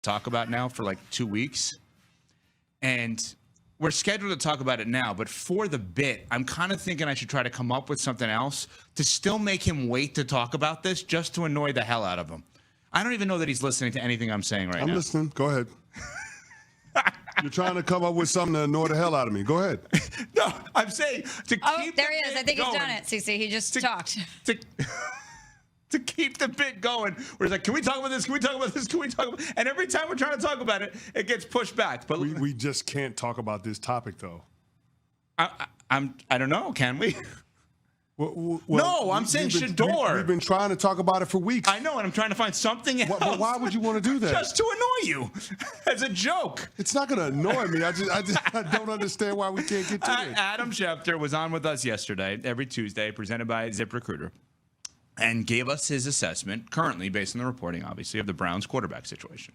talk about now for like 2 weeks. And we're scheduled to talk about it now, but for the bit, I'm kind of thinking I should try to come up with something else to still make him wait to talk about this just to annoy the hell out of him. I don't even know that he's listening to anything I'm saying right now. I'm listening. Go ahead. You're trying to come up with something to annoy the hell out of me. Go ahead. No, I'm saying to keep Oh, there the he is. bit I think he's going, done it, CC. He just talked. To keep the bit going, where it's like, can we talk about this? Can we talk about this? Can we talk about? And every time we're trying to talk about it, it gets pushed back. But we just can't talk about this topic, though. I don't know. Can we? Well, no, I'm saying Shedeur. We've been trying to talk about it for weeks. I know, and I'm trying to find something else. But why would you want to do that? Just to annoy you, as a joke. It's not going to annoy me. I don't understand why we can't get to it. Adam Schefter was on with us yesterday, every Tuesday, presented by ZipRecruiter, and gave us his assessment, currently based on the reporting, obviously, of the Browns quarterback situation.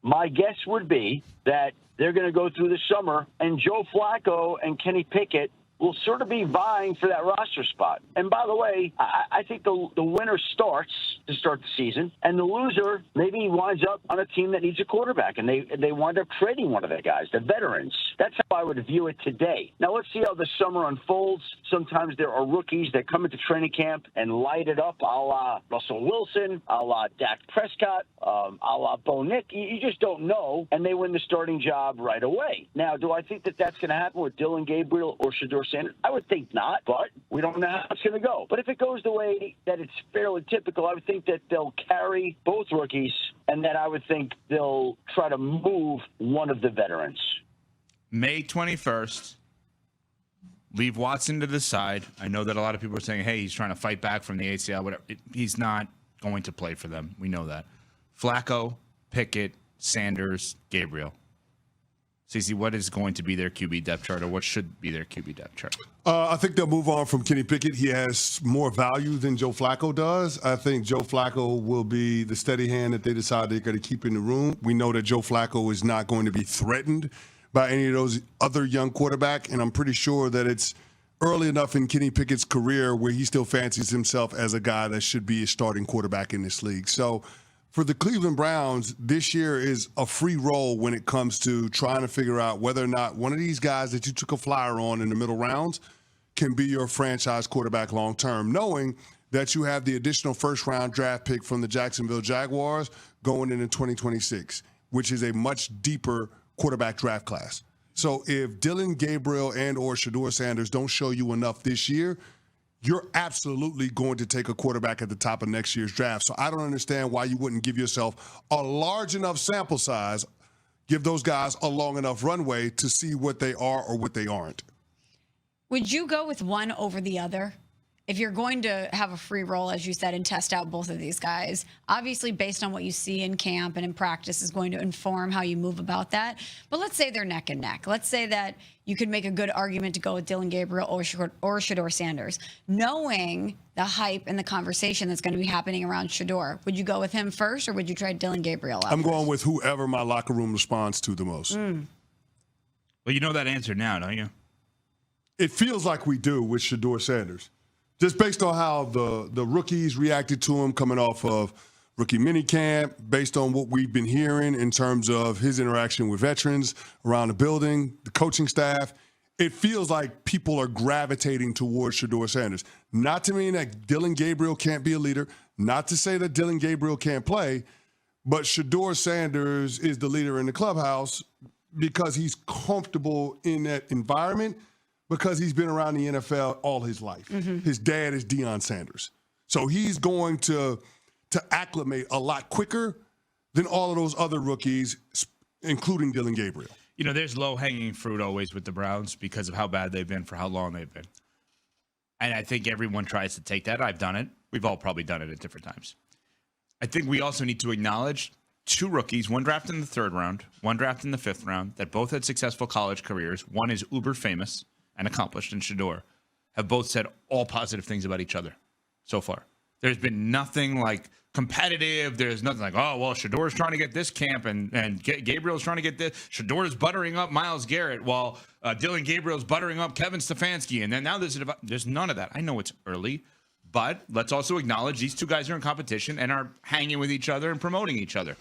My guess would be that they're going to go through the summer, and Joe Flacco and Kenny Pickett will sort of be vying for that roster spot. And by the way, I think the winner starts to start the season, and the loser maybe winds up on a team that needs a quarterback, and they wind up trading one of the guys, the veterans. That's how I would view it today. Now, let's see how the summer unfolds. Sometimes there are rookies that come into training camp and light it up, a la Russell Wilson, a la Dak Prescott, a la Bo Nick. You just don't know, and they win the starting job right away. Now, do I think that that's going to happen with Dillon Gabriel or Shedeur Sanders? I would think not, but we don't know how it's going to go. But if it goes the way that it's fairly typical, I would think that they'll carry both rookies, and that I would think they'll try to move one of the veterans. May 21st, leave Watson to the side. I know that a lot of people are saying, hey, he's trying to fight back from the ACL, whatever. He's not going to play for them. We know that. Flacco, Pickett, Sanders, Gabriel. CeCe, what is going to be their QB depth chart, or what should be their QB depth chart? I think they'll move on from Kenny Pickett. He has more value than Joe Flacco does. I think Joe Flacco will be the steady hand that they decide they're going to keep in the room. We know that Joe Flacco is not going to be threatened by any of those other young quarterbacks, and I'm pretty sure that it's early enough in Kenny Pickett's career where he still fancies himself as a guy that should be a starting quarterback in this league. So for the Cleveland Browns, this year is a free roll when it comes to trying to figure out whether or not one of these guys that you took a flyer on in the middle rounds can be your franchise quarterback long term, knowing that you have the additional first-round draft pick from the Jacksonville Jaguars going into 2026, which is a much deeper quarterback draft class. So if Dillon Gabriel and or Shedeur Sanders don't show you enough this year, you're absolutely going to take a quarterback at the top of next year's draft. So I don't understand why you wouldn't give yourself a large enough sample size, give those guys a long enough runway to see what they are or what they aren't. Would you go with one over the other? If you're going to have a free roll, as you said, and test out both of these guys, obviously based on what you see in camp and in practice is going to inform how you move about that. But let's say they're neck and neck. Let's say that you could make a good argument to go with Dillon Gabriel or Shedeur Sanders. Knowing the hype and the conversation that's going to be happening around Shedeur, would you go with him first, or would you try Dillon Gabriel out I'm first? going with whoever my locker room responds to the most. Well, you know that answer now, don't you? It feels like we do with Shedeur Sanders. Just based on how the rookies reacted to him coming off of rookie minicamp, based on what we've been hearing in terms of his interaction with veterans around the building, the coaching staff, it feels like people are gravitating towards Shedeur Sanders. Not to mean that Dillon Gabriel can't be a leader, not to say that Dillon Gabriel can't play, but Shedeur Sanders is the leader in the clubhouse because he's comfortable in that environment, because he's been around the NFL all his life. Mm-hmm. His dad is Deion Sanders. So he's going to acclimate a lot quicker than all of those other rookies, including Dillon Gabriel. You know, there's low-hanging fruit always with the Browns because of how bad they've been for how long they've been. And I think everyone tries to take that. I've done it. We've all probably done it at different times. I think we also need to acknowledge two rookies, one drafted in the 3rd round, one drafted in the 5th round, that both had successful college careers. One is uber famous and accomplished in Shedeur, have both said all positive things about each other so far. There's been nothing like competitive. There's nothing like, oh, well, Shedeur's trying to get this camp and Gabriel's trying to get this. Shedeur's buttering up Myles Garrett while Dillon Gabriel's buttering up Kevin Stefanski. And then now there's none of that. I know it's early, but let's also acknowledge these two guys are in competition and are hanging with each other and promoting each other.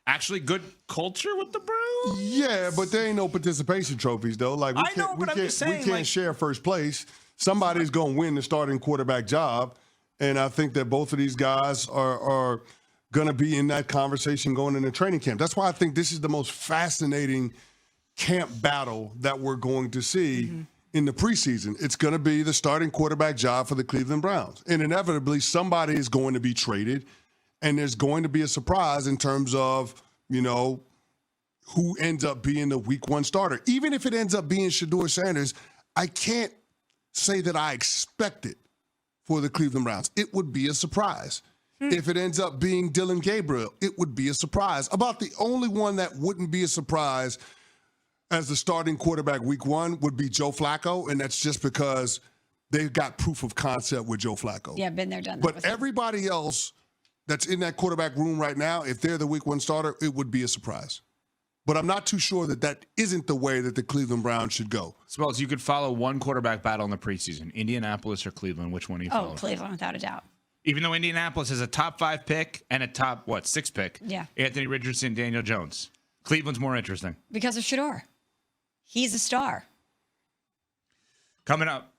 actually good culture with the Browns. Yeah, but there ain't no participation trophies though. Like I know, but I'm just saying, we can't like, share first place. Somebody's going to win the starting quarterback job, and I think that both of these guys are going to be in that conversation going into training camp. That's why I think this is the most fascinating camp battle that we're going to see in the preseason. It's going to be the starting quarterback job for the Cleveland Browns, and inevitably somebody is going to be traded, and there's going to be a surprise in terms of, you know, who ends up being the week 1 starter. Even if it ends up being Shedeur Sanders, I can't say that I expect it for the Cleveland Browns. It would be a surprise. If it ends up being Dylan Gabriel, it would be a surprise. About the only one that wouldn't be a surprise as the starting quarterback week 1 would be Joe Flacco, and that's just because they've got proof of concept with Joe Flacco. Yeah, been there, done that. But everybody else that's in that quarterback room right now, if they're the week 1 starter, it would be a surprise. But I'm not too sure that that isn't the way that the Cleveland Browns should go. Smells, you could follow one quarterback battle in the preseason, Indianapolis or Cleveland. Which one do you follow? Oh, Cleveland, without a doubt. Even though Indianapolis is a top 5 pick and a top, 6 pick. Yeah. Anthony Richardson, Daniel Jones. Cleveland's more interesting. Because of Shedeur. He's a star. Coming up,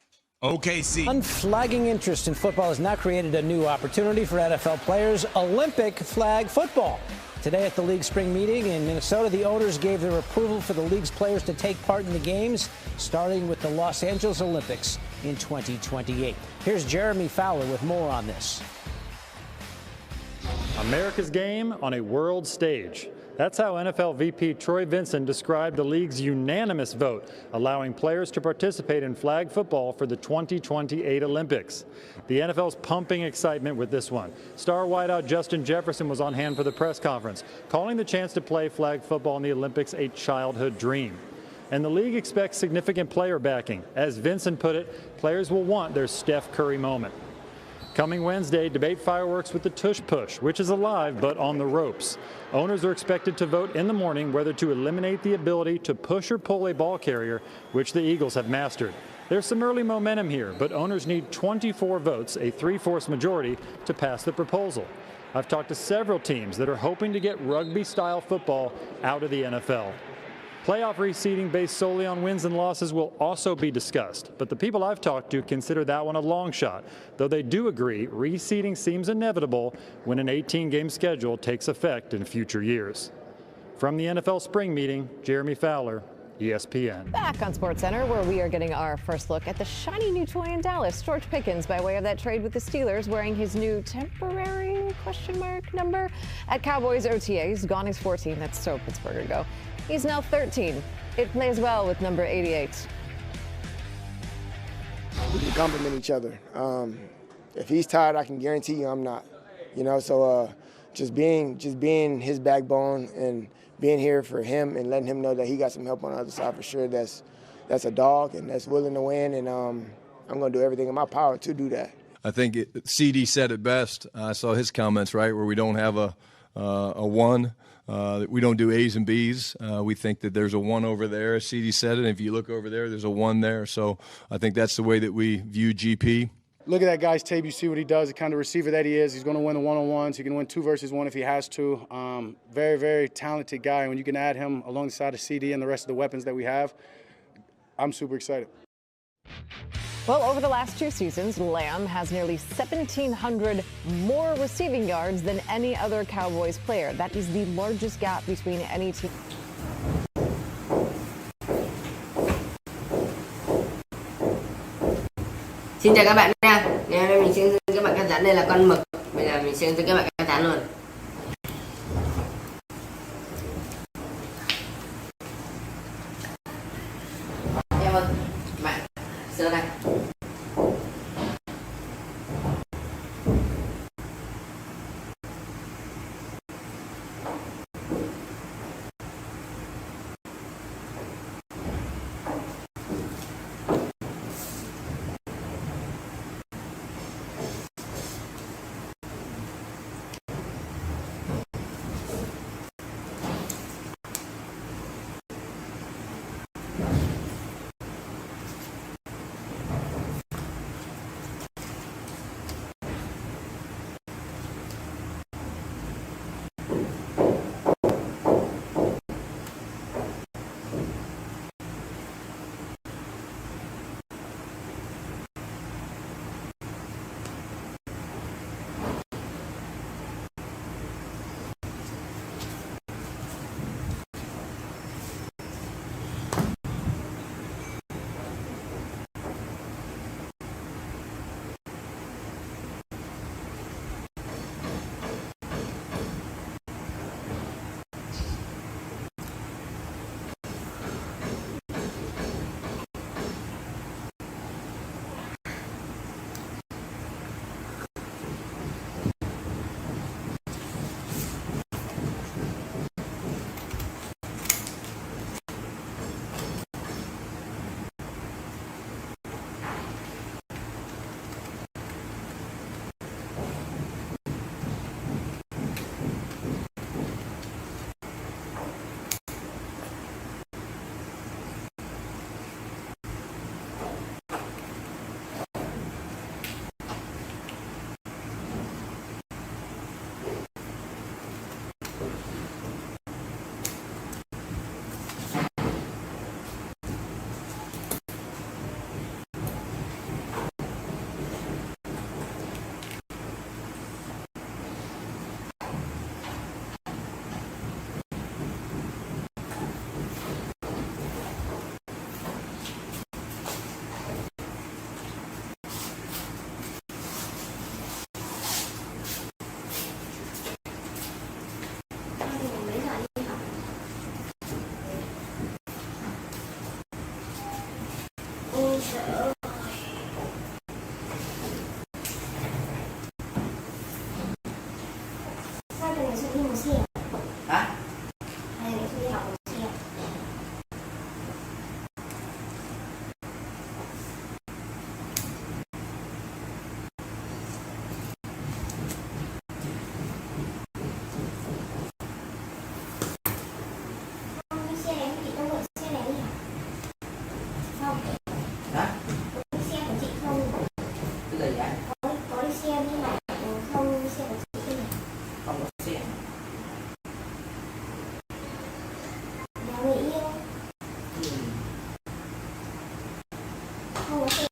OKC. Unflagging interest in football has now created a new opportunity for NFL players, Olympic flag football. Today at the league spring meeting in Minnesota, the owners gave their approval for the league's players to take part in the games, starting with the Los Angeles Olympics in 2028. Here's Jeremy Fowler with more on this. America's game on a world stage. That's how NFL VP Troy Vincent described the league's unanimous vote, allowing players to participate in flag football for the 2028 Olympics. The NFL's pumping excitement with this one. Star wideout Justin Jefferson was on hand for the press conference, calling the chance to play flag football in the Olympics a childhood dream. And the league expects significant player backing. As Vincent put it, players will want their Steph Curry moment. Coming Wednesday, debate fireworks with the tush push, which is alive but on the ropes. Owners are expected to vote in the morning whether to eliminate the ability to push or pull a ball carrier, which the Eagles have mastered. There's some early momentum here, but owners need 24 votes, a 3/4 majority, to pass the proposal. I've talked to several teams that are hoping to get rugby-style football out of the NFL. Playoff reseeding based solely on wins and losses will also be discussed, but the people I've talked to consider that one a long shot, though they do agree reseeding seems inevitable when an 18-game schedule takes effect in future years. From the NFL spring meeting, Jeremy Fowler, ESPN. Back on SportsCenter, where we are getting our first look at the shiny new toy in Dallas. George Pickens, by way of that trade with the Steelers, wearing his new temporary question mark number at Cowboys OTA. He's gone his 14. That's so Pittsburgher go. He's now 13. It plays well with number 88. We can compliment each other. If he's tired, I can guarantee you I'm not. You know, so just being his backbone and being here for him and letting him know that he got some help on the other side for sure. That's a dog and that's willing to win, and I'm going to do everything in my power to do that. I think CD said it best. I saw his comments, right, where we don't have a one. We don't do A's and B's. We think that there's a one over there. CD said it. And if you look over there, there's a one there. So I think that's the way that we view GP. Look at that guy's tape. You see what he does, the kind of receiver that he is. He's going to win the one-on-ones. He can win 2 versus 1 if he has to. Very, very talented guy. And when you can add him alongside of CD and the rest of the weapons that we have, I'm super excited. Well, over the last 2 seasons, Lamb has nearly 1,700 more receiving yards than any other Cowboys player. That is the largest gap between any team. Xin chào các bạn nha. Ngày hôm nay mình sẽ hướng dẫn các bạn cắt rán. Đây là con mực. Bây giờ mình sẽ hướng dẫn các bạn cắt rán luôn. Em ơi, bạn sơ đây. không có